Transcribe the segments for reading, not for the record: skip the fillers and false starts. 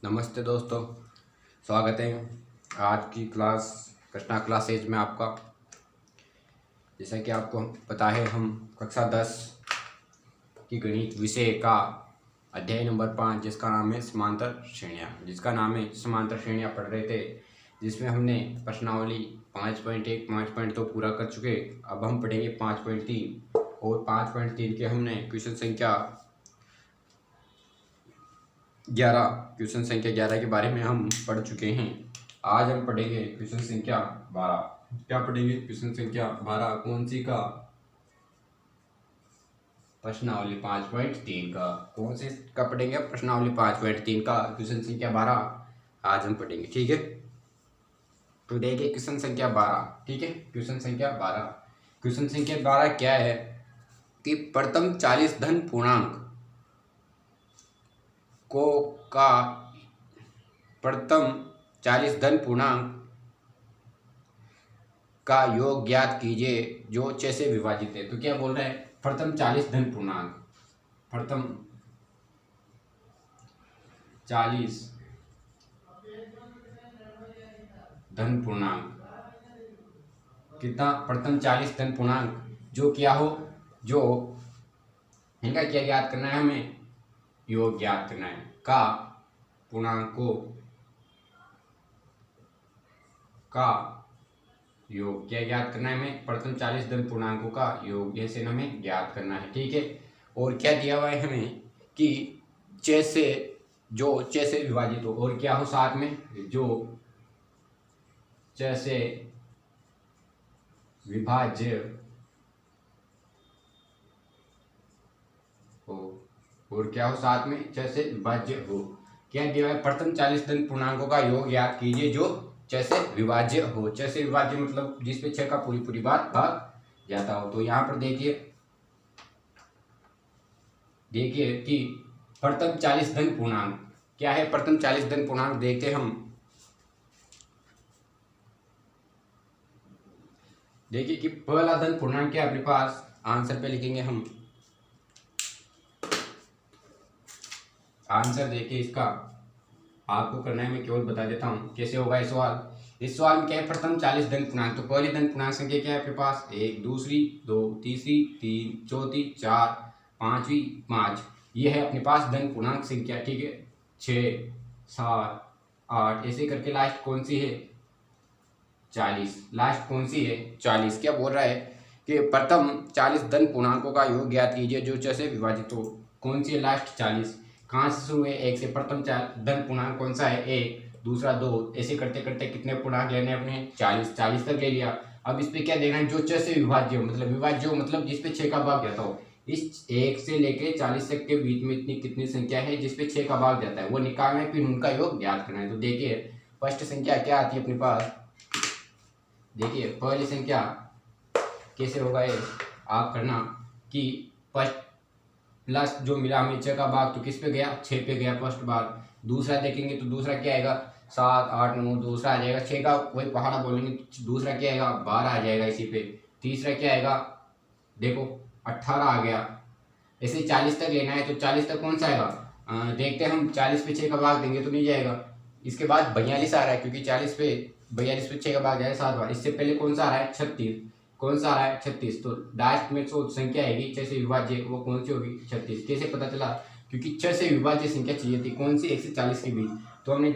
नमस्ते दोस्तों, स्वागत है आज की क्लास कृष्णा क्लासेज में आपका। जैसा कि आपको पता है, हम कक्षा 10 की गणित विषय का अध्याय नंबर 5 जिसका नाम है समांतर श्रेणियाँ पढ़ रहे थे, जिसमें हमने प्रश्नावली 5.1 5.2 पूरा कर चुके। अब हम पढ़ेंगे 5.3 और 5.3 के हमने क्वेश्चन संख्या 11 के बारे में हम पढ़ चुके हैं। आज हम पढ़ेंगे क्वेश्चन संख्या 12। क्या पढ़ेंगे? क्वेश्चन संख्या 12 कौन सी का? प्रश्नावली 5.3 का। कौन से का पढ़ेंगे? प्रश्नावली 5.3 का क्वेश्चन संख्या 12 आज हम पढ़ेंगे। ठीक है, तो देखिए क्वेश्चन संख्या 12। ठीक है, क्वेश्चन संख्या 12 क्या है कि प्रथम 40 धन पूर्णांक का प्रथम 40 धन पूर्णांक का योग ज्ञात कीजिए जो 6 से विभाजित है। तो क्या बोल रहे हैं? प्रथम 40 धन पूर्णांक कितना? प्रथम 40 धन पूर्णांक जो क्या हो, जो इनका क्या ज्ञात करना है? हमें योग ज्ञात करना है का पूर्णांकों का योग। क्या ज्ञात करना है हमें? प्रथम 40 धन पूर्णांकों का योग जैसे हमें ज्ञात करना है। ठीक है, और क्या दिया हुआ है हमें कि 6 से विभाजित हो और क्या हो साथ में, जो 6 से विभाज्य हो और क्या हो साथ में, 6 से विभाज्य हो। क्या दिया है? प्रथम 40 धन पूर्णांकों का योग ज्ञात कीजिए जो 6 से विभाज्य हो। 6 से विभाज्य मतलब जिसपे 6 का पूरी बात भाग जाता हो। तो यहाँ पर देखिए कि प्रथम 40 धन पूर्णांक क्या है? प्रथम 40 धन पूर्णांक देखते हम। देखिए कि पहला धन पूर्णांक क्या अपने पास, आंसर पे लिखेंगे हम। आंसर देखिए इसका आपको करना है, मैं केवल बता देता हूँ कैसे होगा ये सवाल। इस सवाल में क्या है? प्रथम 40 धन पूर्णांक। तो पहली धन पूर्णांक संख्या क्या है आपके पास? 1, दूसरी 2, तीसरी 3, चौथी 4, पांचवी 5। ये है अपने पास धन पूर्णांक संख्या। ठीक है, 6, 7, 8 ऐसे करके लास्ट कौन सी है? 40। लास्ट कौन सी है? 40। क्या बोल रहा है कि प्रथम 40 धन पूर्णांकों का योग ज्ञात कीजिए जो 6 से विभाजित हो। कौन सी है लास्ट? 40। कहाँ से शुरू है? 1 से। प्रथम धन पूर्णांक कौन सा है? 1, दूसरा 2 ऐसे करते करते कितने पूर्णांक लेने अपने? 40 तक ले लिया। अब इस पे क्या देखना है? जो 6 से विभाज्य हो, मतलब जिसपे 6 का भाग जाता हो। इस 1 से लेके 40 तक के बीच में इतनी कितनी संख्या है जिसपे 6 का भाग जाता है, वो निकालना है, फिर उनका योग ज्ञात करना है। तो देखिए फर्स्ट संख्या क्या आती है अपने पास। देखिए पहली संख्या कैसे होगा ये आप करना कि फर्स्ट प्लस जो मिला हमें 6 का भाग, तो किस पे गया? 6 पे गया फर्स्ट भाग। दूसरा देखेंगे तो दूसरा क्या आएगा? 7, 8, 9 दूसरा आ जाएगा। 6 का वही पहाड़ा बोलेंगे तो दूसरा क्या आएगा? 12 आ जाएगा इसी पे। तीसरा क्या आएगा? देखो 18 आ गया। ऐसे 40 तक लेना है, तो 40 तक कौन सा आएगा? देखते हैं हम। 40 पे 6 का भाग देंगे तो नहीं जाएगा। इसके बाद 42 आ रहा है, क्योंकि 42 पे 6 का भाग जाएगा 7 बार। इससे पहले कौन सा आ रहा है? 36। कौन सा आ रहा है? 36। तो लास्ट में जो संख्या आएगी 6 से विभाज्य, वो कौन सी होगी? 36। कैसे पता चला? क्योंकि 6 से विभाज्य संख्या चाहिए थी। कौन सी? 1 से 40 के बीच। तो हमने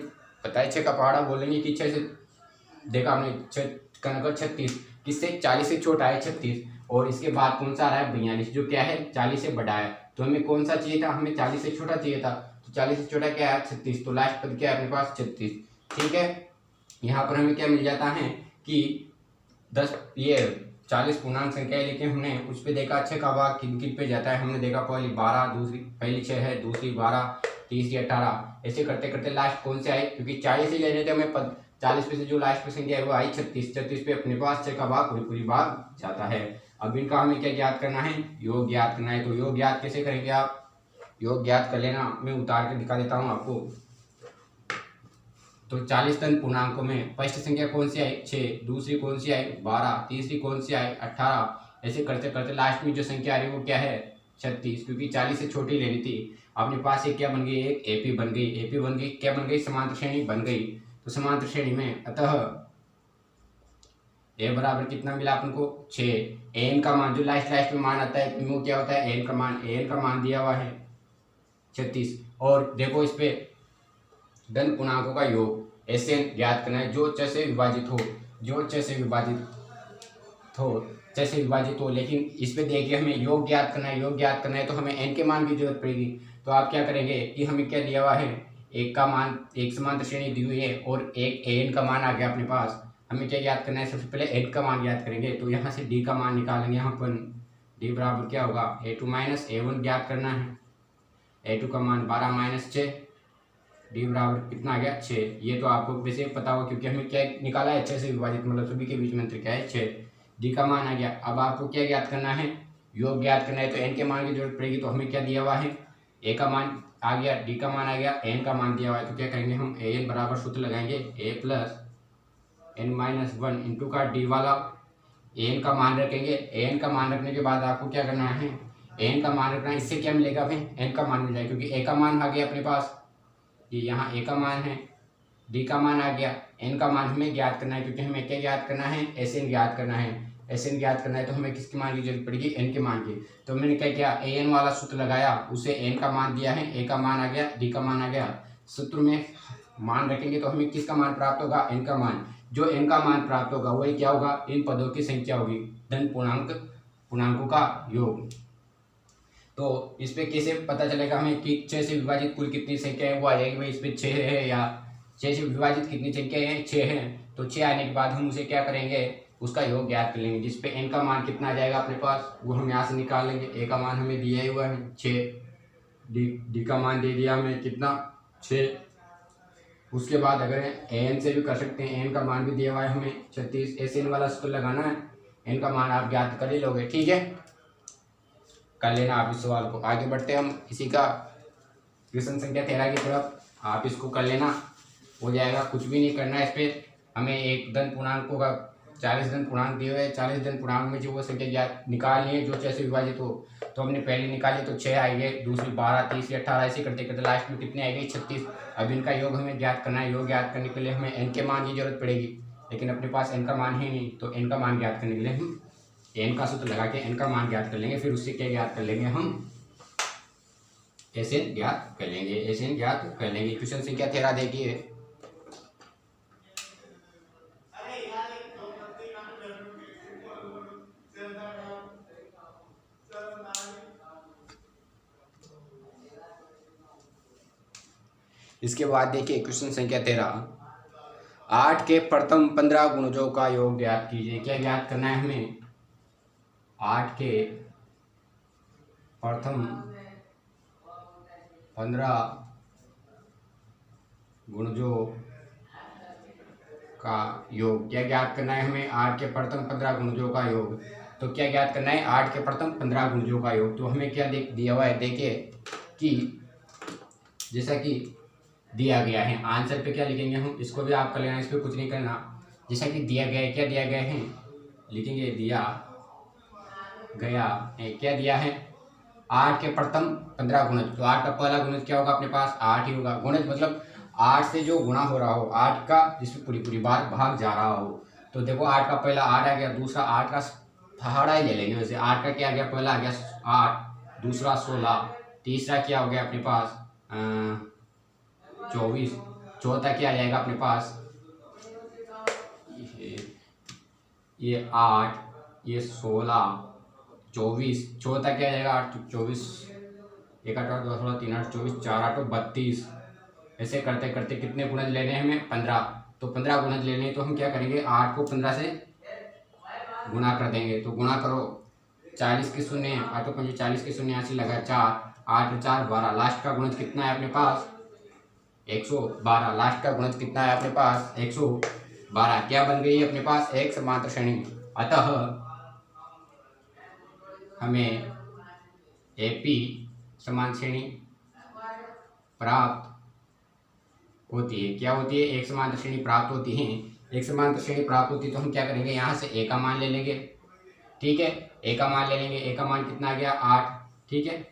बताया 6 का पहाड़ा बोलेंगे कि 6 से देखा हमने 6 का नंबर 36, किससे? 40 से छोटा है 36। और इसके बाद कौन सा आ रहा है? 42, जो क्या है? 40 से बड़ा है। तो हमें कौन सा चाहिए था? हमें 40 से छोटा चाहिए था। तो 40 से छोटा क्या है? 36। तो लास्ट पद क्या है अपने पास? 36। ठीक है, यहाँ पर हमें क्या मिल जाता है कि 10 ये 40 पूर्णांक संख्या है, लेकिन हमने उस पर देखा 6 का भाग किन किन पे जाता है। हमने देखा पहली 6 है, दूसरी 12, तीसरी 18 ऐसे करते करते लास्ट कौन से आए? क्योंकि 40 ही लेने थे हमें पद। 40 पे से जो लास्ट पे संख्या है वो आई 36। 36 पे अपने पास 6 का भाग पूरी भाग जाता है। अब इनका हमें क्या ज्ञात करना है? योग ज्ञात करना है। तो योग ज्ञात कैसे करेंगे आप? योग ज्ञात कर लेना, मैं उतार के दिखा देता हूँ आपको। तो 40 धन पूर्णांकों में फर्स्ट संख्या कौन सी आई? 6, दूसरी कौन सी आई? 12, तीसरी कौन सी आई? 18 ऐसे करते करते लास्ट में जो संख्या आ रही है वो क्या है? 36, क्योंकि 40 से छोटी लेनी थी। अपने पास एक क्या बन गई, एक एपी बन गई। एपी बन गई, क्या बन गई, समांतर श्रेणी बन गई। तो समांतर श्रेणी में अतः ए बराबर कितना मिला अपन को, 6। एन का मान जो लास्ट में मान आता है वो क्या होता है, एन का मान दिया हुआ है 36। और देखो इस पे धन पूर्णांकों का योग एसएन ज्ञात करना है, जो 6 से विभाजित हो, लेकिन इस पे देखिए हमें योग ज्ञात करना है तो हमें एन के मान की जरूरत पड़ेगी। तो आप क्या करेंगे कि हमें क्या दिया हुआ है, एक का मान, एक समांतर श्रेणी दी हुई है और एक एन का मान आ गया अपने पास। हमें क्या ज्ञात करना है, सबसे पहले एन का मान ज्ञात करेंगे। तो यहाँ से डी का मान निकालेंगे यहाँ पर। डी बराबर क्या होगा, a2 माइनस a1 ज्ञात करना है। a2 का मान 12 माइनस 6, डी बराबर कितना आ गया, 6। ये तो आपको वैसे पता होगा क्योंकि हमें क्या निकाला है, 6 से विभाजित, मतलब सभी के बीच में अंतर क्या है, 6। डी का मान आ गया। अब आपको क्या ज्ञात करना है, योग ज्ञात करना है। तो एन के मान की जरूरत पड़ेगी। तो हमें क्या दिया हुआ है, ए का मान आ गया, डी का मान आ गया, एन का मान दिया हुआ है। तो क्या करेंगे हम, ए एन बराबर सूत्र लगाएंगे, ए प्लस एन माइनस 1 इंटू का डी वाला एन का मान रखेंगे। एन का मान रखने के बाद आपको क्या करना है, एन का मान रखना है। इससे क्या मिलेगा भाई, एन का मान मिल जाएगा, क्योंकि ए का मान आ गया अपने पास, ये यहाँ ए का मान है, डी का मान आ गया, एन का मान हमें ज्ञात करना है, क्योंकि हमें क्या ज्ञात करना है, एस एन ज्ञात करना है। एस एन ज्ञात करना है तो हमें किसके मान की जरूरत पड़ेगी, एन के मान की। तो मैंने क्या किया, ए एन वाला सूत्र लगाया, उसे एन का मान दिया है, ए का मान आ गया, डी का मान आ गया। सूत्र में मान रखेंगे तो हमें किसका मान प्राप्त होगा, एन का मान। जो एन का मान प्राप्त होगा वही क्या होगा, इन पदों की संख्या होगी, धन पूर्णांकों का योग। तो इस पे कैसे पता चलेगा हमें कि 6 से विभाजित कुल कितनी संख्या है, वो आ जाएगी भाई इस पे 6 है, या 6 से विभाजित कितनी संख्या है, 6 है। तो 6 आने के बाद हम उसे क्या करेंगे, उसका योग ज्ञात कर लेंगे, जिसपे एन का मान कितना आ जाएगा अपने पास, वो हम यहाँ से निकाल लेंगे। ए का मान हमें दिया ही हुआ है 6, डी का मान दे दिया हमें कितना, 6। उसके बाद अगर एन से भी कर सकते हैं, एन का मान भी दिया हुआ है हमें 36। ऐसे एन वाला सूत्र लगाना है, एन का मान आप ज्ञात कर ही लोगे, ठीक है, कर लेना आप इस सवाल को। आगे बढ़ते हैं हम इसी का क्वेश्चन संख्या 13 की तरफ। आप इसको कर लेना, हो जाएगा, कुछ भी नहीं करना है इस पर। हमें एक धन पूर्णांकों का 40 धन पूर्णांक दिए हुए, 40 धन पूर्णांक में जो वो संख्या ज्ञात निकालनी है जो 6 से विभाजित हो। तो हमने पहले निकाली तो 6 आएंगे, दूसरी 12, तीसरी 18, ऐसे करते करते लास्ट में कितने आएंगे, 36। अब इनका योग हमें ज्ञात करना है। योग ज्ञात करने के लिए हमें एन के मान की जरूरत पड़ेगी, लेकिन अपने पास एन का मान है नहीं। तो एन का मान ज्ञात करने के लिए हम एन का सूत्र लगा के एन का मान ज्ञात कर लेंगे, फिर उससे क्या ज्ञात कर लेंगे, हम एस एन ज्ञात कर लेंगे, एस एन ज्ञात कर लेंगे। क्वेश्चन संख्या 13 देखिए, इसके बाद देखिए क्वेश्चन संख्या 13, 8 के प्रथम 15 गुणजों का योग ज्ञात कीजिए। क्या ज्ञात करना है हमें, 8 के प्रथम 15 गुणजों का योग। क्या ज्ञात करना है हमें, 8 के प्रथम 15 गुणजों का योग। तो क्या ज्ञात करना है, 8 के प्रथम 15 गुणजों का योग। तो हमें क्या दिया हुआ है, देखिए कि जैसा कि दिया गया है, आंसर पे क्या लिखेंगे हम, इसको भी आप कर लेना, इस पर कुछ नहीं करना। जैसा कि दिया गया है, क्या दिया गया है, लिखेंगे दिया गया है, क्या दिया है, 8 के प्रथम 15 गुणज। तो 8 का पहला गुणज क्या होगा, अपने पास 8 ही होगा। गुणज मतलब 8 से जो गुणा हो रहा हो, 8 का जिसमें पूरी पूरी बार भाग जा रहा हो। तो देखो 8 का पहला 8 आ गया, दूसरा 8 का पहाड़ा ही ले लेंगे वैसे। 8 का क्या आ गया, पहला आ गया 8, दूसरा 16, तीसरा क्या हो गया अपने पास 24, चौथा क्या आ जाएगा अपने पास, ये 8, ये 16, 24, चौथा क्या आ जाएगा 8, 24, 1 8 2 16 3 8 24, 4 8 32। ऐसे करते करते कितने गुणज लेने हैं हमें, 15। तो 15 गुणज लेने हैं, तो हम क्या करेंगे, 8 को 15 से गुणा कर देंगे। तो गुणा करो, 40 के शून्य, 8 5 40 के शून्य, 80 लगा 4, 8 4 12, लास्ट का गुणज कितना है अपने पास 112। लास्ट का गुणज कितना है अपने पास 112। क्या बन गई अपने पास, एक समांतर श्रेणी। अतः हमें एपी समान श्रेणी प्राप्त होती है। क्या होती है, एक समांतर श्रेणी प्राप्त होती है। एक समांतर श्रेणी प्राप्त होती है तो हम क्या करेंगे, यहाँ से ए का मान ले लेंगे, ठीक है, ए का मान ले लेंगे। ए का मान कितना आ गया 8, ठीक है,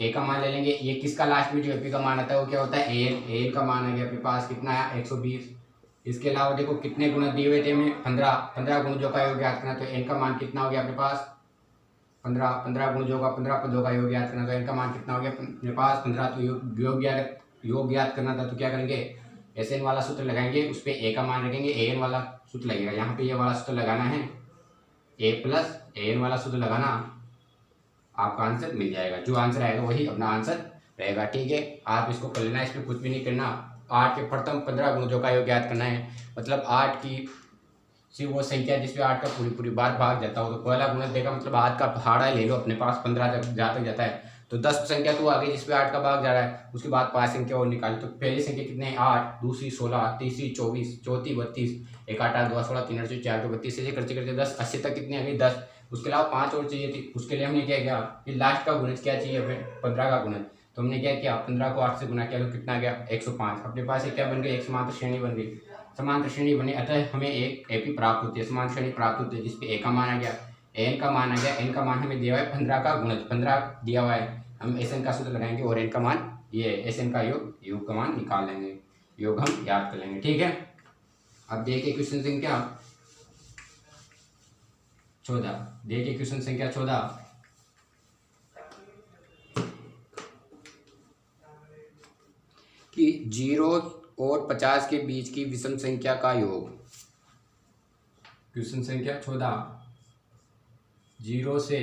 ए का मान ले लेंगे। ये किसका लास्ट में जो एपी का मान आता है वो क्या होता है, एन का मान आ गया अपने पास कितना आया 120। इसके अलावा देखो कितने गुणक दिए हुए थे हमें 15 गुणजों का योग ज्ञात करना, तो एन का मान कितना हो गया अपने पास 15 गुणजों का 15 पदों का योग ज्ञात करना, तो एन का मान कितना हो गया अपने पास 15। तो योग ज्ञात करना था तो क्या करेंगे, एस एन वाला सूत्र लगाएंगे, उस पर ए का मान रखेंगे, ए एन वाला सूत्र लगेगा। यहाँ पे ये वाला सूत्र लगाना है, ए प्लस ए एन वाला सूत्र लगाना, आपका आंसर मिल जाएगा। जो आंसर आएगा वही अपना आंसर रहेगा। ठीक है, आप इसको कर लेना, इसमें कुछ भी नहीं करना। 8 के प्रथम 15 गुणजों का योग ज्ञात करना है, मतलब 8 की सी वो संख्या जिसपे 8 का पूरी बार भाग जाता हो, तो पहला गुणक देगा मतलब 8 का पहाड़ा ले लो अपने पास, 15 तक जहाँ तक जाता है, तो 10 संख्या तो आ गई जिसपे 8 का भाग जा रहा है। उसके बाद 5 संख्या और निकाली, तो पहली संख्या कितने हैं 8, दूसरी 16, तीसरी 24, चौथी 32, एक 8 8 2 16, 3 8 4 2 32, ऐसे करते करते 10 80 तक कितनी आ गई 10। उसके अलावा 5 और चाहिए थी, उसके लिए हमने क्या किया कि लास्ट का गुणज क्या चाहिए हमें 15 का गुणज, तो हमने क्या किया 15 को 8 से गुना किया तो कितना गया 105। अपने पास एक क्या बन गई, एक समांतर श्रेणी बन गई, समांतर श्रेणी बनी, अतः हमें एक एपी प्राप्त होती है, समांतर श्रेणी प्राप्त होती है जिसपे ए का मान आ गया, एन का मान आ गया, एन का मान हमें दिया हुआ है 15 का गुणज 15 दिया हुआ है, हम एस एन का सूत्र लगाएंगे और एन का मान ये एस एन का योग का मान निकाल लेंगे, योग हम याद कर लेंगे। ठीक है, अब देखिए क्वेश्चन संख्या 14, देखिए क्वेश्चन संख्या 14, कि 0 और 50 के बीच की विषम संख्या का योग। क्वेश्चन संख्या 14, 0 से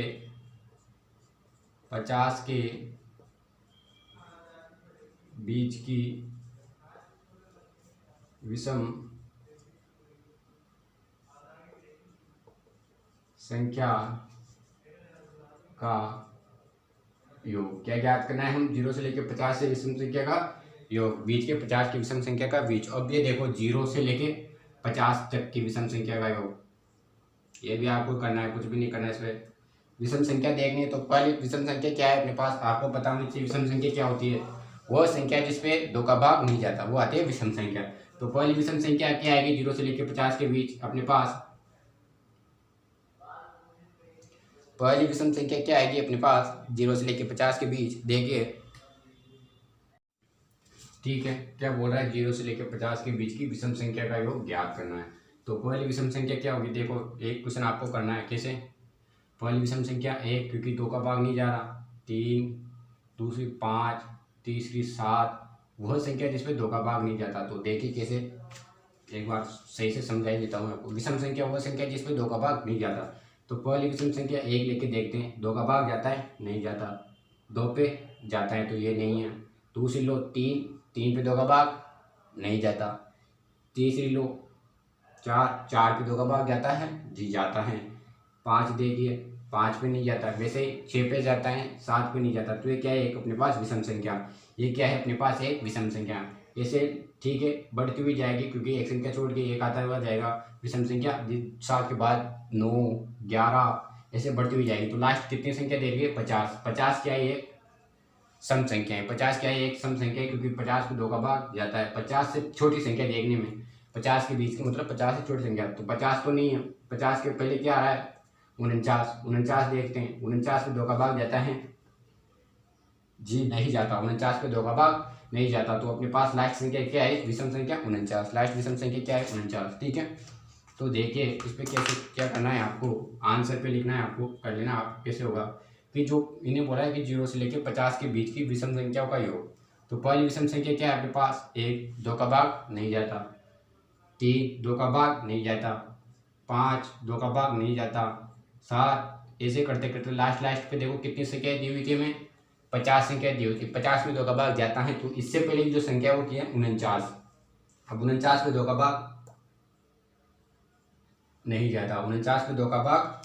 50 के बीच की विषम संख्या का योग। क्या ज्ञात करना है, हम 0 से लेकर 50 से विषम संख्या का योग, बीच के 50 की विषम संख्या का बीच। अब ये देखो 0 से लेके 50 तक की विषम संख्या का योग, ये भी आपको करना है, कुछ भी नहीं करना है इसमें। विषम संख्या देखनी है तो पहली विषम संख्या क्या है अपने पास, आपको पता होनी चाहिए विषम संख्या क्या होती है, वह संख्या जिसपे 2 का भाग नहीं जाता वो आती है विषम संख्या। तो पहली विषम संख्या क्या आएगी 0 से लेकर 50 के बीच अपने पास, पहली विषम संख्या क्या आएगी अपने पास 0 से लेकर 50 के बीच, देखिए ठीक है क्या बोल रहा है 0 से लेकर 50 के बीच की विषम संख्या का योग ज्ञात करना है। तो पहली विषम संख्या क्या होगी, देखो एक क्वेश्चन आपको करना है, कैसे, पहली विषम संख्या 1 क्योंकि 2 का भाग नहीं जा रहा, 3, दूसरी 5, तीसरी 7, वह संख्या जिसपे 2 का भाग नहीं जाता। तो देखिए कैसे, एक बार सही से समझाई देता हूँ आपको। विषम संख्या वह संख्या जिसपे 2 का भाग नहीं जाता, तो पहली विषम संख्या 1 लेके देखते हैं, 2 का भाग जाता है नहीं जाता, 2 पे जाता है तो ये नहीं है। दूसरी लो 3 पे 2 का भाग नहीं जाता, तीसरी लो 4 पे 2 का भाग जाता है जी जाता है, 5 देखिए 5 पे नहीं जाता, वैसे ही 6 पे जाता है 7 पे नहीं जाता। तो ये क्या है एक अपने पास विषम संख्या, ये क्या है अपने पास एक विषम संख्या। ऐसे ठीक है बढ़ती हुई जाएगी क्योंकि एक संख्या छोड़ के एक आता हुआ जाएगा विषम संख्या, 7 के बाद 9, 11 ऐसे बढ़ती हुई जाएगी। तो लास्ट कितनी संख्या दे रही है 50, 50 क्या है एक सम संख्या है, 50 क्या है एक सम संख्या है क्योंकि 50 को 2 का भाग जाता है। 50 से छोटी संख्या देखने में, 50 के बीच की मतलब 50 से छोटी संख्या, तो 50 तो नहीं है, 50 के पहले क्या आ रहा है 49 देखते हैं, 49 पे 2 का भाग जाता है जी नहीं जाता, 49 पे 2 का भाग नहीं जाता। तो अपने पास लास्ट संख्या क्या है विषम संख्या 49, लास्ट विषम संख्या क्या है 49। ठीक है, तो देखिए इस पर कैसे क्या करना है आपको, आंसर पे लिखना है आपको, कर लेना आप कैसे होगा कि जो इन्हें बोला है कि 0 से लेकर 50 के बीच की विषम संख्याओं का योग। तो पहली विषम संख्या क्या है आपके पास 1 2 का भाग नहीं जाता, 3 2 का भाग नहीं जाता, 5 2 का भाग नहीं जाता, 7 ऐसे करते करते लास्ट पे देखो कितनी संख्याएं दी हुई थी हमें 50 संख्या दी हुई थी, 50 में 2 का भाग जाता है। तो इससे पहले की जो संख्या वो की है 49, अब 49 पे 2 का भाग नहीं जाता, 49 पे 2 का भाग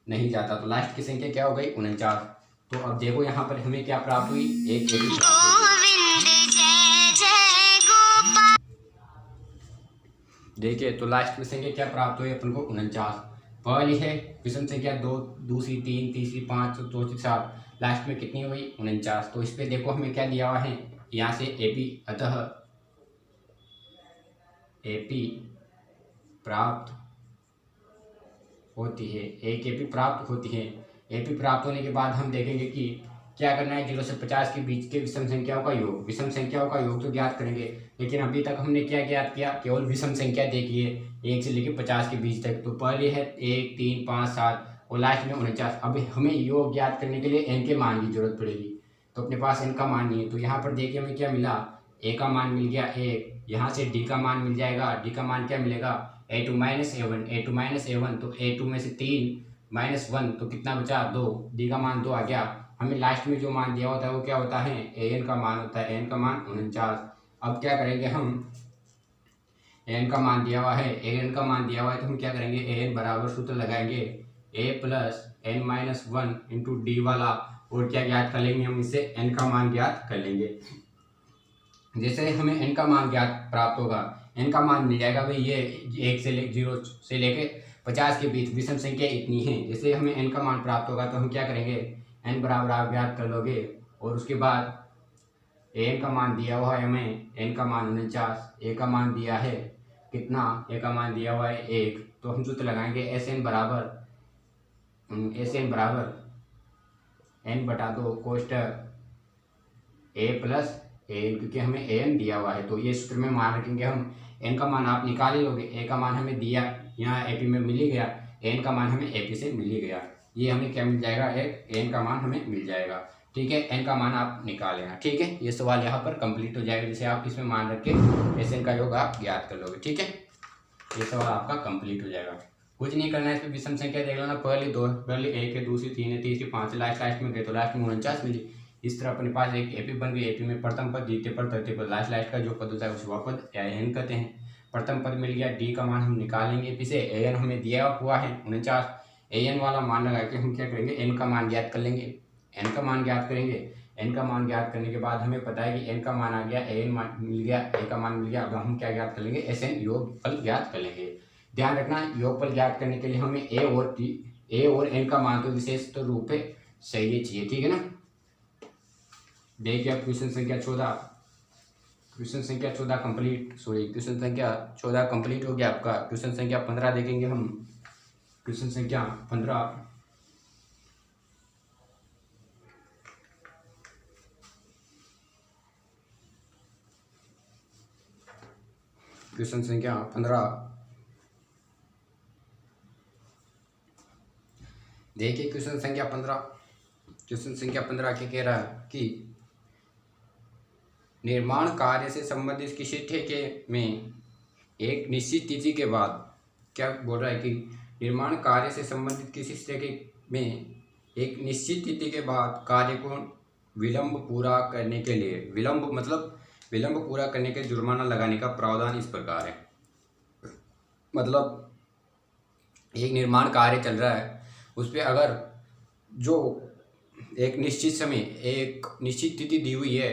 नहीं जाता, तो लास्ट की संख्या क्या हो गई 49। तो अब देखो यहाँ पर हमें क्या प्राप्त हुई एक एपी देखिए, तो लास्ट की संख्या क्या प्राप्त हुई अपन को 49। पहली है विषम संख्या 2, दूसरी 3, तीसरी 5, चौथी 7, लास्ट में कितनी हुई 49। तो इस पे देखो हमें क्या दिया हुआ है यहाँ से एपी, अतः एपी प्राप्त होती है, एक एपी प्राप्त होती है। एपी प्राप्त होने के बाद हम देखेंगे कि क्या करना है, 0 से 50 के बीच के विषम संख्याओं का योग, विषम संख्याओं का योग तो ज्ञात करेंगे, लेकिन अभी तक हमने क्या ज्ञात किया, केवल विषम संख्या देखी है 1 से लेकर 50 के बीच तक। तो पहले है 1, 3, 5, 7 और लास्ट में 49। अब हमें योग ज्ञात करने के लिए n के मान की जरूरत पड़ेगी, तो अपने पास n का मान नहीं है। तो यहाँ पर देखिए हमें क्या मिला, a का मान मिल गया 1, यहाँ से d का मान मिल जाएगा, d का मान क्या मिलेगा a2 minus a1, a2 minus a1, तो a2 में से 3 माइनस 1 तो कितना बचा 2, d का मान 2 आ गया। हमें लास्ट में जो मान दिया होता है वो क्या होता है, an का मान होता है, an का मान 49। अब क्या करेंगे हम, an का मान दिया हुआ है, an का मान दिया हुआ है तो हम क्या करेंगे, an बराबर सूत्र लगाएंगे a plus n minus 1 into D वाला, और क्या ज्ञात कर लेंगे हम, इससे n का मान ज्ञात कर लेंगे। जैसे हमें n का मान ज्ञात प्राप्त होगा, n का मान मिल जाएगा भाई, ये 0 से लेके 50 के बीच विषम संख्या इतनी है। जैसे हमें n का मान प्राप्त होगा तो हम क्या करेंगे, n बराबर आप ज्ञात कर लोगे, और उसके बाद an का मान दिया हुआ है हमें, n का मान 49, a का मान दिया है कितना, a का मान दिया हुआ है 1, तो हम सूत्र लगाएंगे Sn बराबर n बटा 2 कोष्टक a प्लस an, क्योंकि हमें an दिया हुआ है तो ये सूत्र में मान रखेंगे हम। n का मान आप निकाल ही लोगे, a का मान हमें दिया यहाँ AP में मिल ही गया, n का मान हमें AP से मिल ही गया, ये हमें क्या मिल जाएगा, एक n का मान हमें मिल जाएगा। ठीक है, n का मान आप निकाल लेना। ठीक है, ये सवाल यहाँ पर कंप्लीट हो जाएगा, जैसे आप इसमें मान रख के Sn का योग आप ज्ञात कर लोगे। ठीक है, ये सवाल आपका कंप्लीट हो जाएगा। कुछ नहीं करना है, इसमें विषम संख्या देख लेना, पहले 1 है, दूसरी 3 है, तीसरी 5 है, लास्ट में गए तो लास्ट में 49 मिली। इस तरह अपने पास एक एपी बन गई, एपी में प्रथम पद, द्वितीय पद, तृतीय पद, लास्ट का जो पद होता है उसे वह पद एन कहते हैं। प्रथम पद मिल गया, डी का मान हम निकालेंगे एपी से, एन हमें दिया हुआ है 49, एन वाला मान लगा के हम क्या करेंगे, एन का मान ज्ञात कर लेंगे, एन का मान ज्ञात करेंगे। एन का मान ज्ञात करने के बाद हमें पता है कि एन का मान आ गया, एन मिल गया, ए का मान मिल गया। अब हम क्या ज्ञात कर लेंगे, एस एन योगफल ज्ञात कर लेंगे। ध्यान रखना, योगफल ज्ञात करने के लिए हमें ए और एन का मान तो विशेष तो रूप है सही चाहिए। ठीक है ना, देखिए अब क्वेश्चन संख्या 14 कंप्लीट, क्वेश्चन संख्या 14 कंप्लीट हो गया आपका। क्वेश्चन संख्या 15 देखेंगे हम। क्वेश्चन संख्या 15, क्वेश्चन संख्या 15 देखिए, क्वेश्चन संख्या 15 क्या कह रहा है कि निर्माण कार्य से संबंधित किसी ठेके में एक निश्चित तिथि के बाद, क्या बोल रहा है कि निर्माण कार्य से संबंधित किसी ठेके में एक निश्चित तिथि के बाद कार्य को विलंब पूरा करने के लिए, विलंब पूरा करने के जुर्माना लगाने का प्रावधान इस प्रकार है। मतलब एक निर्माण कार्य चल रहा है, उस पर अगर जो एक निश्चित समय, एक निश्चित तिथि दी हुई है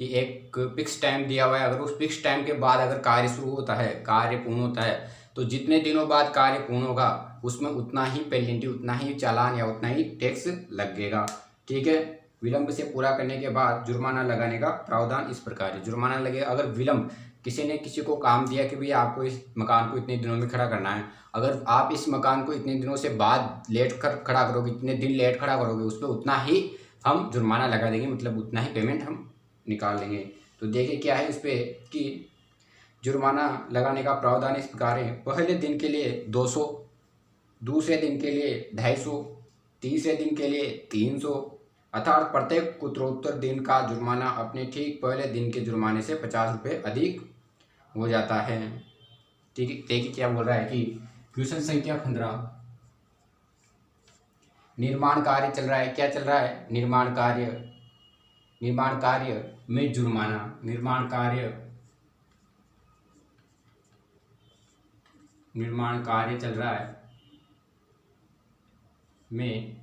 कि एक फिक्स टाइम दिया हुआ है, अगर उस फिक्स टाइम के बाद अगर कार्य शुरू होता है, कार्य पूर्ण होता है, तो जितने दिनों बाद कार्य पूर्ण होगा उसमें उतना ही पेनल्टी, उतना ही चालान या उतना ही टैक्स लगेगा। ठीक है, विलंब से पूरा करने के बाद जुर्माना लगाने का प्रावधान इस प्रकार है। जुर्माना लगेगा अगर विलंब, किसी ने किसी को काम दिया कि भैया आपको इस मकान को इतने दिनों में खड़ा करना है, अगर आप इस मकान को इतने दिनों से बाद लेट कर खड़ा करोगे, इतने दिन लेट खड़ा करोगे, उस पर उतना ही हम जुर्माना लगा देंगे, मतलब उतना ही पेमेंट हम निकाल लेंगे। तो देखिए क्या है इस पर कि जुर्माना लगाने का प्रावधान इस प्रकार है। पहले दिन के लिए 200, दूसरे दिन के लिए 250, तीसरे दिन के लिए 300, अर्थात प्रत्येक उत्तरोत्तर दिन का जुर्माना अपने ठीक पहले दिन के जुर्माने से 50 रुपये अधिक हो जाता है। ठीक है, देखिए क्या बोल रहा है कि क्वेश्चन संख्या 15, निर्माण कार्य चल रहा है। क्या चल रहा है, निर्माण कार्य में जुर्माना, निर्माण कार्य चल रहा है में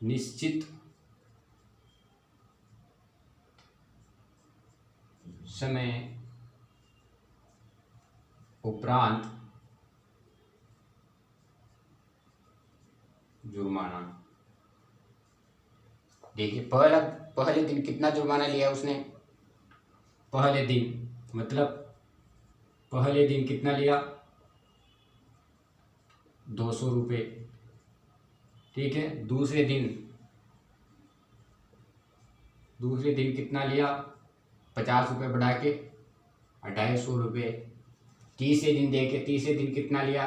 निश्चित समय उपरांत जुर्माना। देखिए पहले दिन कितना जुर्माना लिया उसने, पहले दिन मतलब पहले दिन कितना लिया, 200 रुपये। ठीक है। दूसरे दिन कितना लिया, 50 रुपये बढ़ा के 250 रुपये। तीसरे दिन देखे, तीसरे दिन कितना लिया,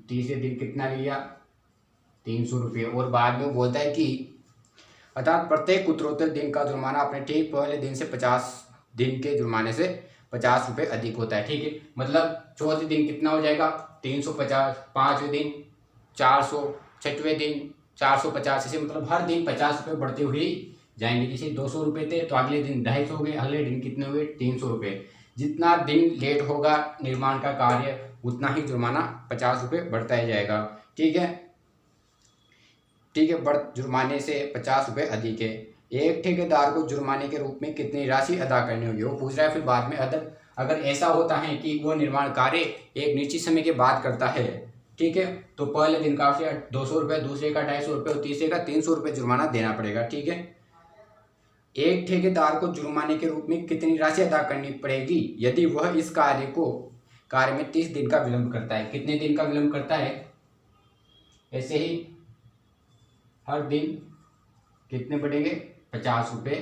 तीसरे दिन कितना लिया, 300 रुपये। और बाद में बोलता है कि अर्थात प्रत्येक उत्तरोत्तर दिन का जुर्माना अपने ठीक पहले दिन से 50 दिन के जुर्माने से 50 रुपये अधिक होता है। ठीक है, मतलब चौथे दिन कितना हो जाएगा, 350, पाँचवें दिन 400, छठवें दिन 450, ऐसे मतलब हर दिन 50 रुपये बढ़ते हुए जाएंगे। जैसे 200 रुपये थे तो अगले दिन 250 हो गए, अगले दिन कितने हुए, 300 रुपये। जितना दिन लेट होगा निर्माण का कार्य उतना ही जुर्माना 50 रुपये बढ़ता ही जाएगा। ठीक है, ठीक है, जुर्माने से 50 रुपये अधिक है। एक ठेकेदार को जुर्माने के रूप में कितनी राशि अदा करनी होगी, वो पूछ रहा है। फिर बाद में अगर ऐसा होता है कि वो निर्माण कार्य एक निश्चित समय के बाद करता है, ठीक है, तो पहले दिन का उसे 200 रुपये, दूसरे का 250 रुपये और तीसरे का 300 रुपये जुर्माना देना पड़ेगा। ठीक है, एक ठेकेदार को जुर्माने के रूप में कितनी राशि अदा करनी पड़ेगी यदि वह इस कार्य में 30 दिन का विलंब करता है। कितने दिन का विलंब करता है, ऐसे ही हर दिन कितने बढ़ेंगे, 50 रुपये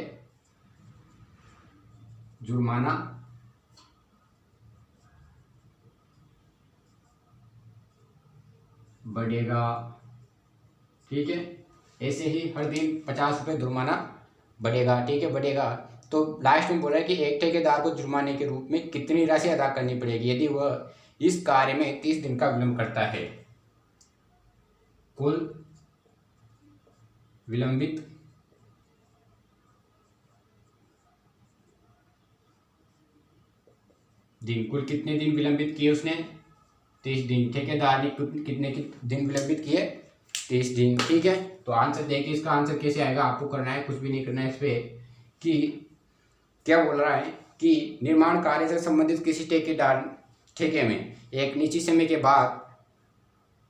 जुर्माना बढ़ेगा। ठीक है, ऐसे ही हर दिन 50 रुपये जुर्माना बढ़ेगा। ठीक है, बढ़ेगा। तो लास्ट में बोल रहा है कि एक ठेकेदार को जुर्माने के रूप में कितनी राशि अदा करनी पड़ेगी यदि वह इस कार्य में 30 दिन का विलंब करता है। कुल विलंबित दिन, कुल कितने दिन विलंबित किए उसने, 30 दिन। ठेकेदार ने कितने दिन विलंबित किए, 30 दिन। ठीक है, तो आंसर देखिए, इसका आंसर कैसे आएगा, आपको करना है, कुछ भी नहीं करना है इस पे। कि क्या बोल रहा है कि निर्माण कार्य से संबंधित किसी ठेके में एक निश्चित समय के बाद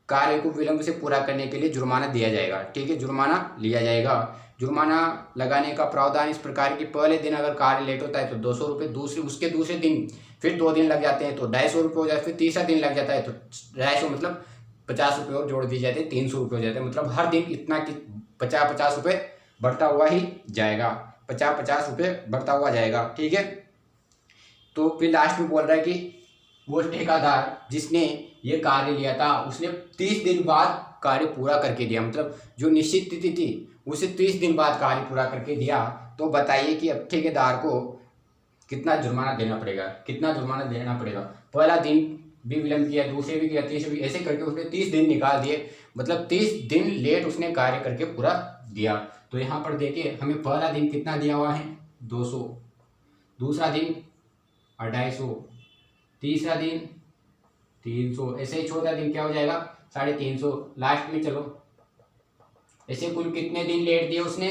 कार्य को विलंब से पूरा करने के लिए जुर्माना दिया जाएगा। ठीक है, जुर्माना लिया जाएगा। जुर्माना लगाने का प्रावधान इस प्रकार कि पहले दिन अगर कार्य लेट होता है तो 200 रुपये, उसके दूसरे दिन फिर 2 दिन लग जाते हैं तो 250 रुपये हो जाए, फिर तीसरा दिन लग जाता है तो 250, मतलब 50 रुपये और जोड़ दिए जाते हैं, 300 रुपये हो जाते हैं। मतलब हर दिन इतना कि 50-50 रुपये बढ़ता हुआ ही जाएगा, 50-50 रुपये बढ़ता हुआ जाएगा। ठीक है, तो फिर लास्ट में बोल रहा है कि वो ठेकेदार जिसने ये कार्य लिया था उसने 30 दिन बाद कार्य पूरा करके दिया, मतलब जो निश्चित तिथि थी उसे 30 दिन बाद कार्य पूरा करके दिया। तो बताइए कि अब ठेकेदार को कितना जुर्माना देना पड़ेगा, कितना जुर्माना देना पड़ेगा। पहला दिन भी विलंब किया, दूसरे भी किया, तीसरे भी, ऐसे करके उसने 30 दिन निकाल दिए, मतलब 30 दिन लेट उसने कार्य करके पूरा दिया। तो यहाँ पर देखिए हमें पहला दिन कितना दिया हुआ है, 200, दूसरा दिन 250, तीसरा दिन 300, ऐसे ही चौथा दिन क्या हो जाएगा, 350, लास्ट में चलो ऐसे कुल कितने दिन लेट दिए उसने,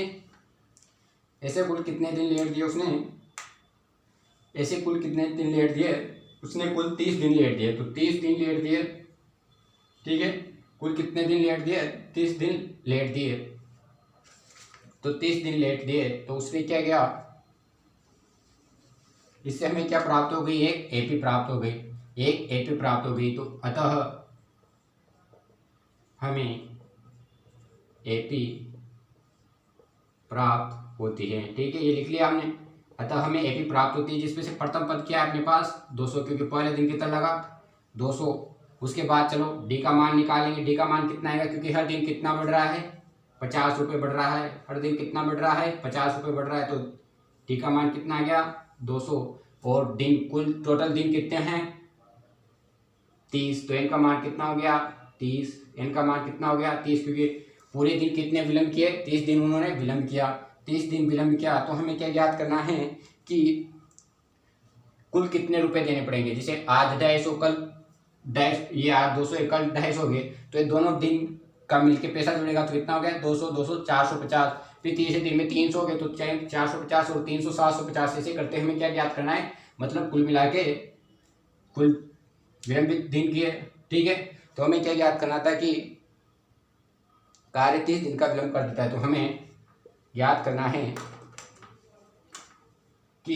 ऐसे कुल कितने दिन लेट दिए उसने, ऐसे कुल कितने दिन लेट दिए उसने, कुल 30 दिन लेट दिए। तो 30 दिन लेट दिए, ठीक है, कुल कितने दिन लेट दिए, 30 दिन लेट दिए। तो 30 दिन लेट दिए तो उसने क्या किया, इससे हमें क्या प्राप्त हो गई, एक एपी प्राप्त हो गई, एक एपी प्राप्त हो गई। तो अतः हमें एपी प्राप्त होती है। ठीक है, ये लिख लिया हमने। अतः हमें एपी प्राप्त होती है, जिसमें से प्रथम पद क्या है अपने पास, 200, क्योंकि पहले दिन कितना लगा, 200। उसके बाद चलो डी का मान निकालेंगे, डी का मान कितना आएगा, क्योंकि हर दिन कितना बढ़ रहा है, 50 रुपये बढ़ रहा है, हर दिन कितना बढ़ रहा है, 50 रुपये बढ़ रहा है। तो डी का मान कितना आ गया, 200। और दिन, कुल टोटल दिन कितने हैं, 30, तो एन का मान कितना हो गया, 30, एन का मान कितना हो गया, 30, क्योंकि पूरे दिन कितने विलंब किए, 30 दिन उन्होंने विलंब किया, 30 दिन विलंब किया। तो हमें क्या ज्ञात करना है कि कुल कितने रुपए देने पड़ेंगे। जैसे आज 250, कल 250, ये आज 200, कल 250 हो गए, तो ये दोनों दिन का मिलके पैसा जुड़ेगा तो कितना हो गया, 200, 200, 450। फिर तीसरे दिन में 300 हो गए तो 450 और 300, 750। ऐसे करते हमें क्या ज्ञात करना है, मतलब कुल मिला के कुल विलंबित दिन की है। ठीक है, तो हमें क्या ज्ञात करना था कि कार्य 30 दिन का विलंब कर देता है। तो हमें ज्ञात करना है कि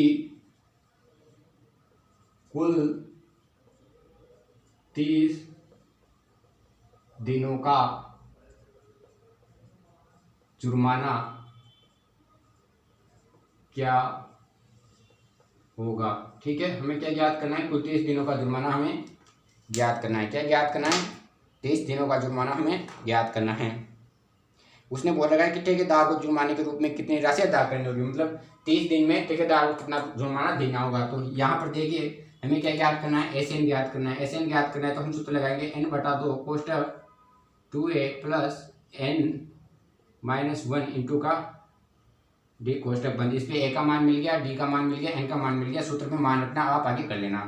कुल 30 दिनों का जुर्माना क्या होगा। ठीक है, हमें क्या ज्ञात करना है, कुल 30 दिनों का जुर्माना हमें ज्ञात करना है। क्या ज्ञात करना है, 30 दिनों का जुर्माना हमें ज्ञात करना है। उसने बोल रखा है कि ठेकेदार को जुर्माने के रूप में कितनी राशि अदा करनी होगी, मतलब 30 दिन में ठेकेदार को कितना जुर्माना देना होगा। तो यहाँ पर देखिए हमें क्या ज्ञात करना है, एसएन ज्ञात करना है। एसएन ज्ञात करना है तो हम सूत्र लगाएंगे n/2 कोष्टक 2a plus n-1 into का डी कोष्टक बंद। इस पे ए का मान मिल गया, डी का मान मिल गया, एन का मान मिल गया। सूत्र में मान रखना, आप आगे कर लेना।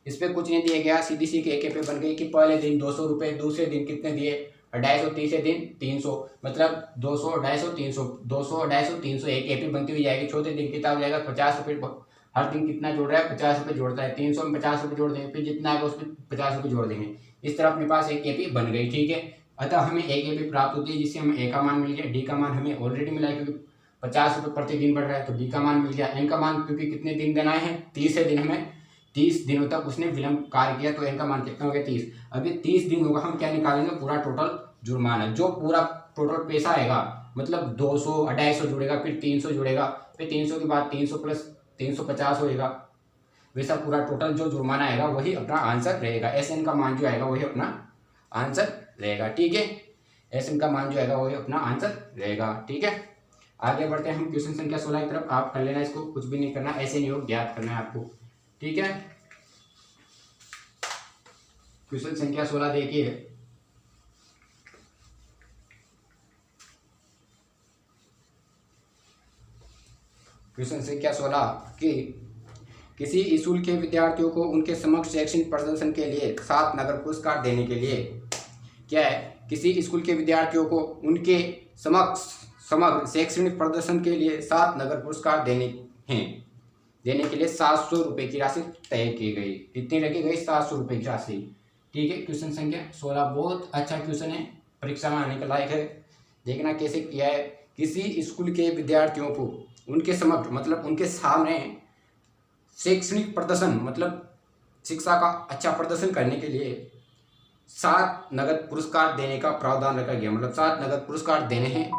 इस पे कुछ नहीं दिया गया, सीधी सी के पे बन गई कि पहले दिन 200 रुपये, दूसरे दिन कितने दिए 250, तीसरे दिन 300, मतलब 200 250 300, 200 250 300 एक एपी बनती हुई जाएगी। चौथे दिन कितना हो जाएगा 50 रुपये। हर दिन कितना जोड़ रहा है 50 रुपये जोड़ता है, 300 में 50 रुपये जोड़ देंगे, फिर जितना आएगा उसमें 50 रुपये जोड़ देंगे। इस तरह अपने पास एक एपी बन गई। ठीक है, अतः हमें एक एपी प्राप्त होती है जिससे हमें ए का मान मिल गया, डी का मान हमें ऑलरेडी मिला है क्योंकि 50 रुपये प्रति दिन बढ़ रहा है, तो डी का मान मिल गया। एन का मान क्योंकि कितने दिन देना है, 30 दिन, हमें 30 दिनों तक उसने विलंब कार्य किया, तो एन का मान कितना हो गया 30। अभी 30 दिन होगा, हम क्या निकालेंगे, पूरा टोटल जुर्माना, जो पूरा टोटल पैसा आएगा, मतलब 200 250 जुड़ेगा, फिर 300 जुड़ेगा, फिर 300 के बाद 300 प्लस 350 होएगा, वैसा पूरा टोटल जो जुर्माना आएगा वही अपना आंसर रहेगा। एसएन का मान जो आएगा वही अपना आंसर रहेगा। ठीक है, एसएन का मान जो आएगा वही अपना आंसर रहेगा। ठीक है, आगे बढ़ते हैं हम क्वेश्चन संख्या 16 की तरफ। आप कर लेना, इसको कुछ भी नहीं करना, ऐसे नहीं योग ज्ञात करना है आपको। ठीक है, क्वेश्चन संख्या 16 देखिए। क्वेश्चन संख्या 16 कि किसी स्कूल के विद्यार्थियों को उनके समग्र शैक्षणिक प्रदर्शन के लिए 7 नगद पुरस्कार देने के लिए, क्या है, किसी स्कूल के विद्यार्थियों को उनके समग्र शैक्षणिक प्रदर्शन के लिए 7 नगद पुरस्कार देने के लिए 700 रुपये की राशि तय की गई। कितनी रखी गई, 700 रुपये की राशि। ठीक है, क्वेश्चन संख्या 16 बहुत अच्छा क्वेश्चन है, परीक्षा में आने के लायक है। देखना कैसे किया है। किसी स्कूल के विद्यार्थियों को उनके समग्र मतलब उनके सामने शैक्षणिक प्रदर्शन मतलब शिक्षा का अच्छा प्रदर्शन करने के लिए 7 नगद पुरस्कार देने का प्रावधान रखा गया। मतलब 7 नगद पुरस्कार देने हैं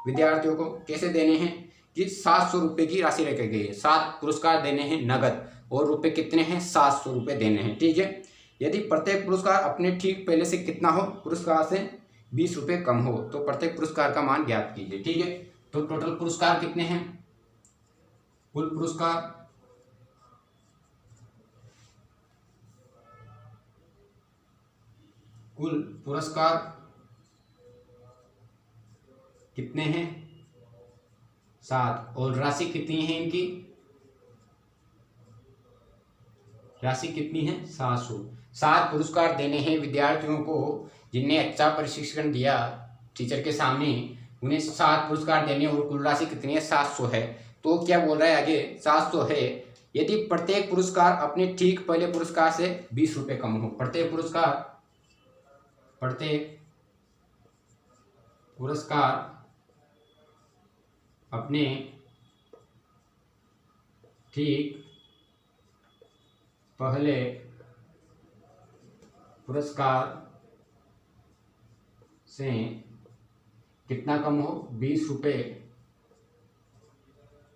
विद्यार्थियों को। कैसे देने हैं कि 700 रुपये की राशि रखी गई है। 7 पुरस्कार देने हैं नगद, और रुपये कितने हैं, 700 रुपये देने हैं। ठीक है, यदि प्रत्येक पुरस्कार अपने ठीक पहले से कितना हो, पुरस्कार से 20 रुपये कम हो, तो प्रत्येक पुरस्कार का मान ज्ञात कीजिए। ठीक है, तो टोटल पुरस्कार कितने हैं, कुल पुरस्कार कितने हैं, 7, और राशि कितनी है इनकी, राशि कितनी है 700। 7 पुरस्कार देने हैं विद्यार्थियों को जिनने अच्छा प्रशिक्षण दिया टीचर के सामने, उन्हें 7 पुरस्कार देने, और कुल राशि कितनी है 700 है। तो क्या बोल रहा है आगे, 700 है यदि प्रत्येक पुरस्कार अपने ठीक पहले पुरस्कार से 20 रुपये कम हो। प्रत्येक पुरस्कार अपने ठीक पहले पुरस्कार से कितना कम हो, 20 रुपये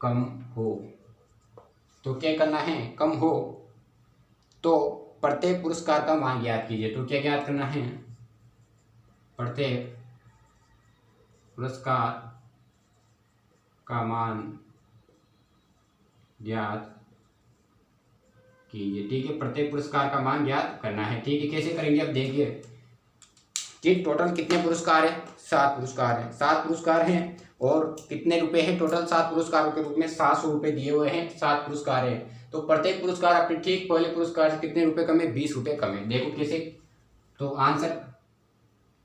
कम हो। तो क्या करना है, कम हो तो प्रत्येक पुरस्कार का मान ज्ञात कीजिए। तो क्या ज्ञात करना है, प्रत्येक पुरस्कार का मान ज्ञात कीजिए। ठीक है, प्रत्येक पुरस्कार का मान ज्ञात करना है। ठीक है, कैसे करेंगे, अब देखिए कि टोटल कितने पुरस्कार है, 7 पुरस्कार हैं। 7 पुरस्कार हैं और कितने रुपए हैं, टोटल 7 पुरस्कारों के रूप में 700 रुपये दिए हुए हैं। 7 पुरस्कार हैं, तो प्रत्येक पुरस्कार अपने ठीक पहले पुरस्कार से कितने रुपए कम है, 20 रुपये कम है। देखो कैसे, तो आंसर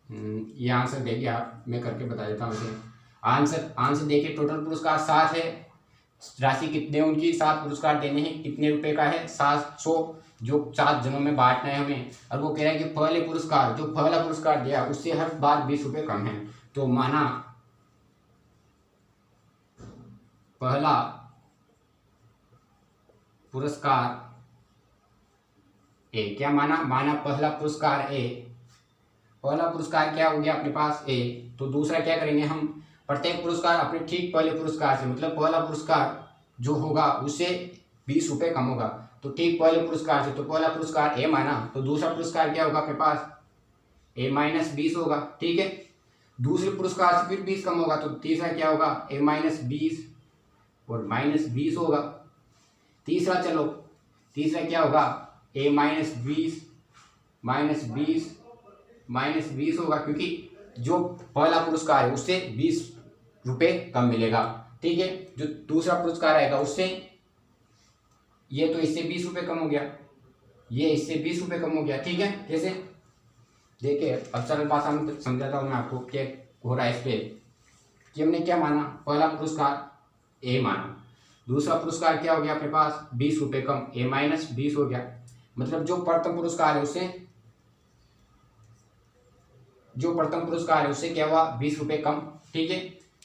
ये आंसर देखिए आप, मैं करके बता देता हूँ इसे। आंसर देखिए, टोटल पुरस्कार 7 है, राशि कितने उनकी 7 पुरस्कार देने हैं, कितने रुपए का है 700, जो 7 जनों में बांटना है हमें। और वो कह रहा है कि पहले पुरस्कार, जो पहला पुरस्कार दिया उससे हर बार 20 रुपये कम है। तो माना पहला पुरस्कार ए। क्या माना? माना पहला पुरस्कार ए। पहला पुरस्कार क्या हो गया अपने पास? ए। तो दूसरा क्या करेंगे हम? प्रत्येक पुरस्कार अपने ठीक पहले पुरस्कार से, मतलब पहला पुरस्कार जो होगा उससे 20 रुपये कम होगा, तो ठीक पहले पुरस्कार से। तो पहला पुरस्कार ए माना, तो दूसरा पुरस्कार क्या होगा अपने पास? ए माइनस 20 होगा। ठीक है, दूसरे पुरस्कार से फिर 20 कम होगा, तो तीसरा क्या होगा? ए माइनस 20 और माइनस 20 होगा। तीसरा, चलो तीसरा क्या होगा? ए माइनस 20 माइनस 20 माइनस 20 होगा, क्योंकि जो पहला पुरस्कार है उससे 20 रुपये कम मिलेगा। ठीक है, जो दूसरा पुरस्कार आएगा उससे, ये तो इससे 20 रुपये कम हो गया, ये इससे 20 रुपये कम हो गया। ठीक है, कैसे? देखिए अब सरल भाषा में समझाता हूँ मैं आपको क्या हो रहा है इस पे। कि हमने क्या माना? पहला पुरस्कार ए माना, दूसरा पुरस्कार क्या हो गया अपने पास? 20 रुपये कम, ए माइनस 20 हो गया। मतलब जो प्रथम पुरस्कार है उससे, जो प्रथम पुरस्कार है उससे क्या हुआ? 20 रुपये कम। ठीक है,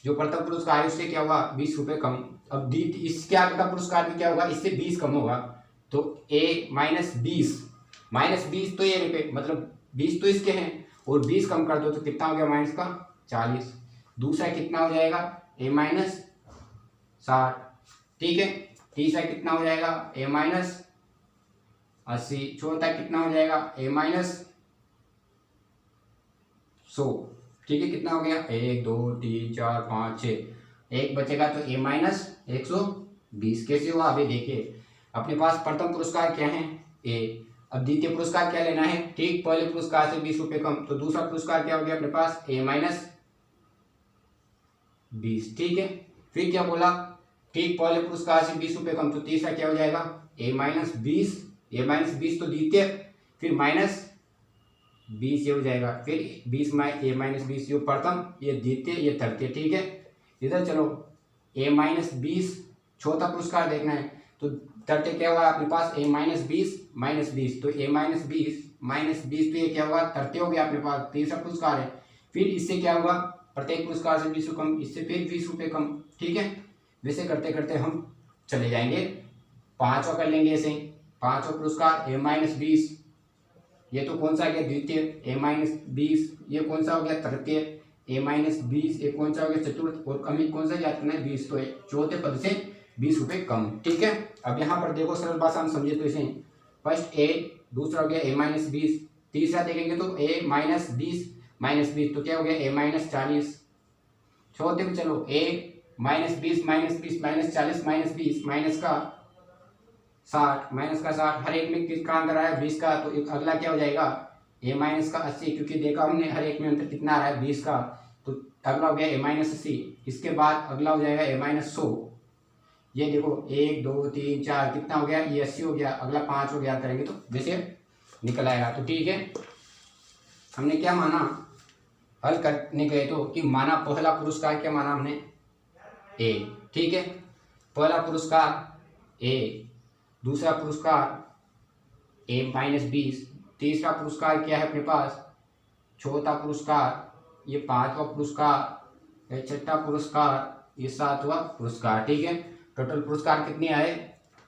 जो प्रथम पुरस्कार है उससे क्या हुआ? 20 रुपये कम। अब द्वितीय, इसके आगे का पुरस्कार भी क्या होगा? इससे 20 कम होगा, तो ए माइनस 20 तो ये रुपये, मतलब 20 तो इसके हैं और 20 कम कर दो तो कितना हो गया? माइनस का 40। दूसरा कितना हो जाएगा? ए माइनस 60। ठीक है, तीसरा कितना हो जाएगा? ए माइनस 80। चौथा कितना हो जाएगा? ए माइनस 100। ठीक है, कितना हो गया? 1 2 3 4 5 6, एक बचेगा तो ए माइनस 120। कैसे हुआ? अभी देखिए अपने पास प्रथम पुरस्कार क्या है? ए। अब द्वितीय पुरस्कार क्या लेना है? ठीक पहले पुरस्कार से 20 रुपये कम, तो दूसरा पुरस्कार क्या हो गया अपने पास? ए माइनस 20। ठीक है, फिर क्या बोला? ठीक पहले पुरस्कार से 20 रुपये कम, तो तीसरा क्या हो जाएगा? ए माइनस 20। ए माइनस 20 तो द्वितीय, फिर माइनस 20 ये हो जाएगा, फिर 20 ए माइनस 20 ये प्रथम, ये द्वितीय, ये तृतीय। ठीक है, इधर चलो ए माइनस 20 चौथा पुरस्कार देखना है, तो तृतीय क्या हुआ अपने पास? ए माइनस 20 तो ए माइनस 20 तो ये क्या होगा? तृतीय हो गया अपने पास, तीसरा पुरस्कार है। फिर इससे क्या होगा? प्रत्येक पुरस्कार से 20 कम, इससे फिर 20 रुपये कम। ठीक है, वैसे करते करते हम चले जाएंगे, पांचवा कर लेंगे ऐसे। पांचवा पुरस्कार ए माइनस 20, ये तो कौन सा आ गया? द्वितीय। ए माइनस 20 ये कौन सा हो गया? तृतीय। ए माइनस 20 ये कौन सा हो गया? चतुर्थ। और कमी कौन सा याद करना है? 20, तो चौथे पद से 20 रुपये कम। ठीक है, अब यहाँ पर देखो सरल भाषा में समझे तो इसे, फर्स्ट ए, दूसरा हो गया ए माइनस 20, तीसरा देखेंगे तो ए माइनस 20 तो क्या हो गया? ए माइनस 40। चौथे में चलो ए माइनस 20 माइनस 40 माइनस 20 माइनस का 60 हर एक में किसका अंतर आया? 20 का, तो एक अगला क्या हो जाएगा? ए माइनस का 80, क्योंकि देखा हमने हर एक में अंतर कितना आ रहा है? 20 का, तो अगला हो गया ए माइनस 80। इसके बाद अगला हो जाएगा ए माइनस 100। ये देखो 1 2 3 4 कितना हो गया? ये 80 हो गया, अगला 5 हो गया, करेंगे तो वैसे निकल आएगा। तो ठीक है, हमने क्या माना हल करने गए तो कि माना पहला पुरस्कार क्या माना हमने? ए। ठीक है, पहला पुरस्कार ए, दूसरा पुरस्कार ए माइनस 20, तीसरा पुरस्कार क्या है अपने पास? चौथा पुरस्कार, ये पांचवा पुरस्कार, ये छठा पुरस्कार, ये सातवां पुरस्कार। ठीक है, टोटल पुरस्कार कितने आए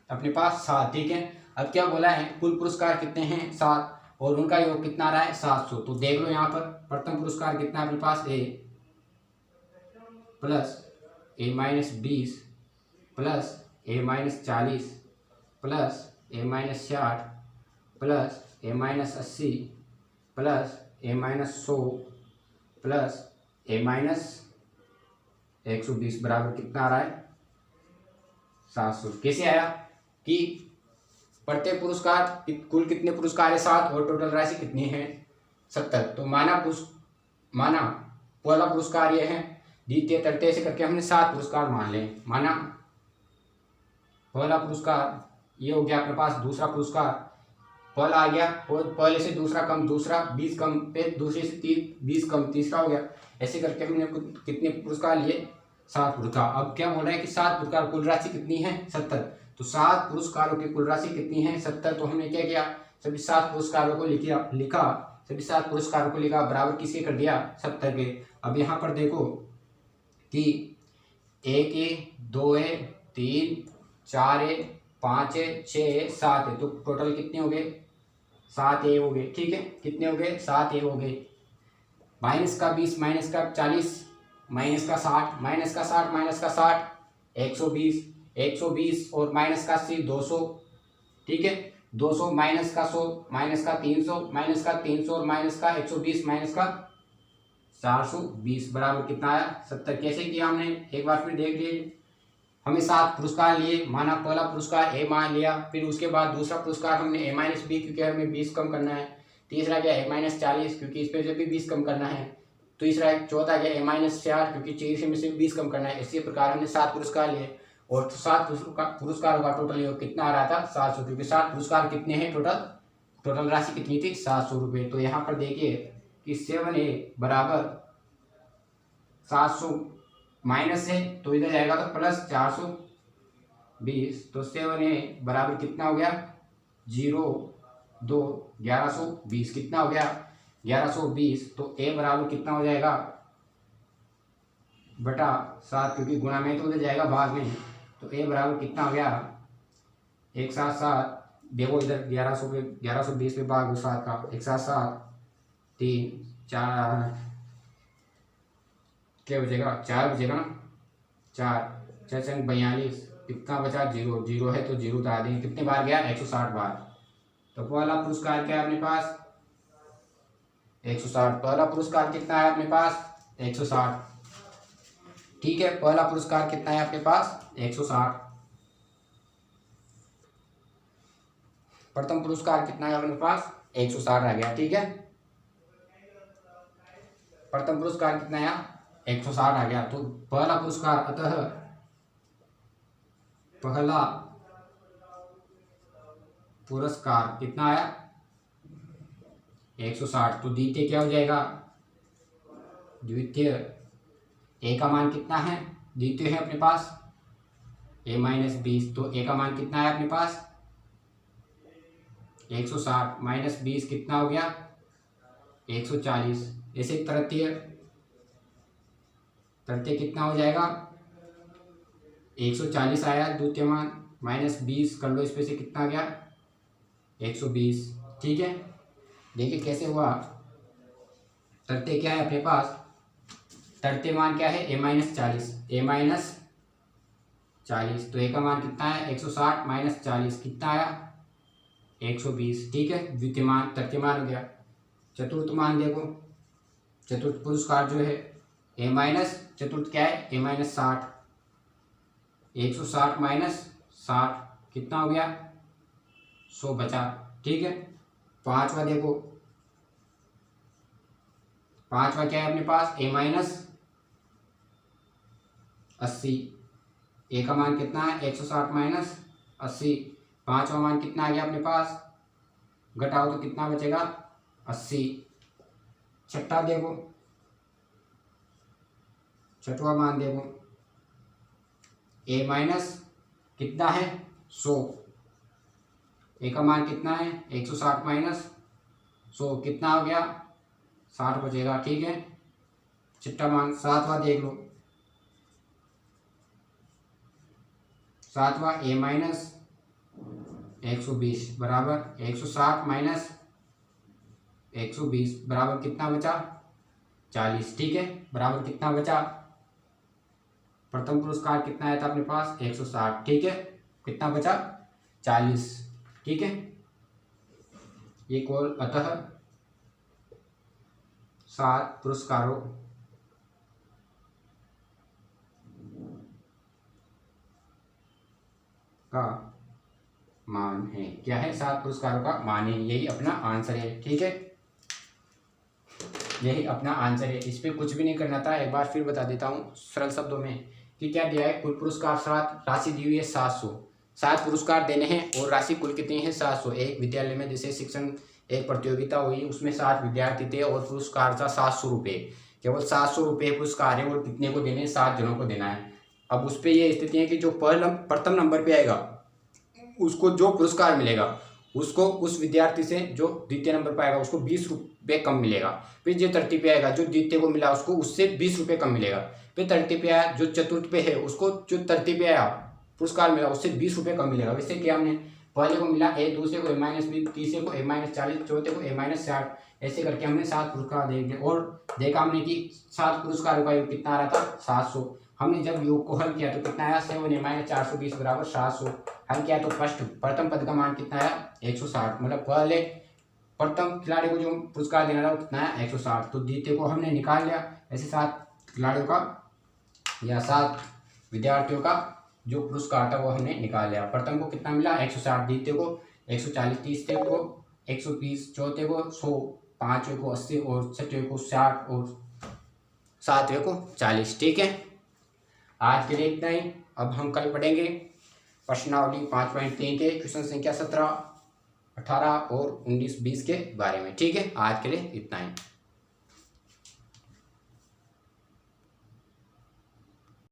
अपने पास? 7। ठीक है, अब क्या बोला है? कुल पुरस्कार कितने हैं? 7, और उनका योग कितना आ रहा है? 700। तो देख लो यहाँ पर प्रथम पुरस्कार कितना है अपने पास? ए प्लस ए माइनस 20 प्लस ए माइनस 40 प्लस ए माइनस 60 प्लस ए माइनस 80 प्लस ए माइनस 100 प्लस ए माइनस 120 बराबर कितना आ रहा है? 700। कैसे आया? कि प्रत्येक पुरस्कार कुल कितने पुरस्कार है? 7, और टोटल राशि कितनी है? 70। तो माना पहला पुरस्कार ये है, द्वितीय तृतीय से करके हमने 7 पुरस्कार मान ले। माना पहला पुरस्कार ये हो गया अपने पास, दूसरा पुरस्कार पहला आ गया और पहले से दूसरा कम, दूसरा 20 कम, फिर दूसरे से 20 कम, तीसरा हो गया। ऐसे करके हमने कितने पुरस्कार लिए? 7 पुरस्कार। अब क्या बोल रहा है कि 7 पुरस्कार, कुल राशि कितनी है? 70। तो 7 पुरस्कारों की कुल राशि कितनी है? 70। तो हमने क्या किया? सभी 7 पुरस्कारों को लिखा, सभी 7 पुरस्कारों को लिखा, बराबर किसके कर दिया? 70 के। अब यहाँ पर देखो कि 1 है, 2 है, 3 4 है, 5 है, 6 है, 7 है, तो टोटल कितने हो गए? 7 ए हो गए, ठीक है। कितने हो गए? 7 ए हो गए। माइनस का 20 माइनस का 40 माइनस का 60 माइनस का 60 माइनस का 60 120 120 और माइनस का 80 200, ठीक है। 200 माइनस का 100 माइनस का 300 माइनस का 300 और माइनस का 120 माइनस का 420 बराबर कितना आया? 70। कैसे किया हमने? एक बार फिर देख लिए। हमें 7 पुरस्कार लिए, माना पहला पुरस्कार ए मान लिया, फिर उसके बाद दूसरा पुरस्कार हमने ए माइनस बी, क्योंकि हमें 20 कम करना है। तीसरा क्या? ए माइनस 40, क्योंकि इस पे से भी 20 कम करना है। तीसरा चौथा क्या? ए माइनस 4, क्योंकि 40 में से 20 कम करना है। इसी प्रकार हमने 7 पुरस्कार लिए और 7 पुरस्कारों का टोटल योग कितना आ रहा था? 700, क्योंकि 7 पुरस्कार कितने हैं टोटल राशि कितनी थी? 700 रुपये। तो यहाँ पर देखिए कि 7A बराबर 700 माइनस है तो इधर जाएगा तो प्लस 420, तो 7A बराबर कितना हो गया? 0 2 1120। कितना हो गया? 1120। तो ए बराबर कितना हो जाएगा? बटा 7, क्योंकि गुणा में तो उधर जाएगा भाग में, तो ए बराबर कितना हो गया? 1 7 7। देखो इधर 1100 पे 1120 पे भाग 7 का, 1 7 7 3 4 क्या बचेगा? 4 बचेगा ना, 4 4 4 42। कितना बचा? 0 0 है तो 0 उतार देंगे। कितने बार गया? 160 बार। तो पहला पुरस्कार क्या है अपने पास? 160। पहला पुरस्कार कितना है अपने पास? 160, ठीक है। पहला पुरस्कार कितना है आपके पास? 160। प्रथम पुरस्कार कितना है अपने पास? 160 आ गया, ठीक है। प्रथम पुरस्कार कितना आया? 160 आ गया। तो पहला पुरस्कार, अतः पहला पुरस्कार कितना आया? 160। तो द्वितीय क्या हो जाएगा? द्वितीय ए का मान कितना है? द्वितीय है अपने पास ए माइनस 20, तो ए का मान कितना है अपने पास? 160 माइनस 20 कितना हो गया? 140। ऐसे तृतीय कितना हो जाएगा? 140 आया द्वितीय मान, माइनस 20 कर लो इस पे से, कितना गया? 120, ठीक है। देखिए कैसे हुआ। तृतीय क्या है अपने पास? तृतीय मान क्या है? ए माइनस 40, ए माइनस 40। तो ए का मान कितना है? 160 माइनस 40 कितना आया? 120, ठीक है। द्वितीय मान तृतीय मान हो गया। चतुर्थ मान देखो, चतुर्थ पुरस्कार जो है ए माइनस, चतुर्थ क्या है? ए माइनस 60, 160 माइनस 60 कितना हो गया? 100 बचा, ठीक है। पांचवा देखो, पांचवा क्या है अपने पास? ए माइनस 80, ए का मान कितना है? 160 माइनस 80। पांचवा मान कितना आ गया अपने पास? घटाओ तो कितना बचेगा? 80। छठा देखो, छठवा मान देखो, ए माइनस कितना है? 100, ए का मान कितना है? 160 माइनस 100 कितना हो गया? 60 बचेगा, ठीक है। छठा मान सातवां देख लो, सातवां ए माइनस 120 बराबर 160 माइनस 120 बराबर कितना बचा? 40, ठीक है। बराबर कितना बचा? प्रथम पुरस्कार कितना आया था अपने पास? 160, ठीक है। कितना बचा? 40, ठीक है। ये कॉल अतः 7 पुरस्कारों का मान है। क्या है? 7 पुरस्कारों का मान है। यही अपना आंसर है, ठीक है। यही अपना आंसर है। इस पर कुछ भी नहीं करना था। एक बार फिर बता देता हूँ सरल शब्दों में कि क्या दिया है। कुल पुरस्कार 7, राशि दी हुई है 700। 7 पुरस्कार देने हैं और राशि कुल कितनी है? 700। एक विद्यालय में जैसे शिक्षण एक प्रतियोगिता हुई, उसमें 7 विद्यार्थी थे और पुरस्कार था 700 रुपये। केवल 700 रुपये पुरस्कार है और कितने को देने हैं? 7 जनों को देना है। अब उस पर यह स्थिति है कि जो प्रथम नंबर पे आएगा उसको जो पुरस्कार मिलेगा उसको उस विद्यार्थी से जो द्वितीय नंबर पर आएगा उसको 20 रुपये कम मिलेगा। फिर जो तृतीय पे आएगा जो द्वितीय को मिला उसको उससे 20 रुपये कम मिलेगा। फिर तृतीय पे आया जो चतुर्थ पे है उसको जो तृतीय पे आया पुरस्कार मिला उससे 20 रुपये कम मिलेगा। वैसे क्या हमने पहले को मिला ए, दूसरे को A-20, तीसरे को A-40, चौथे को A-60। ऐसे करके हमने 7 पुरस्कार देखे और देखा हमने कि 7 पुरस्कारों का योग कितना आ रहा था 700। हमने जब योग को हल किया तो कितना आया 7A-420 बराबर 700। हल किया तो प्रथम पद का मान कितना आया 160, मतलब पहले प्रथम खिलाड़ी को जो पुरस्कार देना था वो कितना है 160। तो द्वितीय को हमने निकाल लिया। ऐसे 7 खिलाड़ियों का या 7 विद्यार्थियों का जो पुरस्कार था वो हमने निकाल लिया। प्रथम को कितना मिला 160, द्वितीय को 140, तीसरे को 120, चौथे को 100, पांचवें को 80 और छठवें को 60 और सातवें को 40। ठीक है, आज के लिए इतना ही। अब हम कल पढ़ेंगे प्रश्नावली 5.3 के क्वेश्चन संख्या 17, 18 और 19, 20 के बारे में। ठीक है, आज के लिए इतना ही।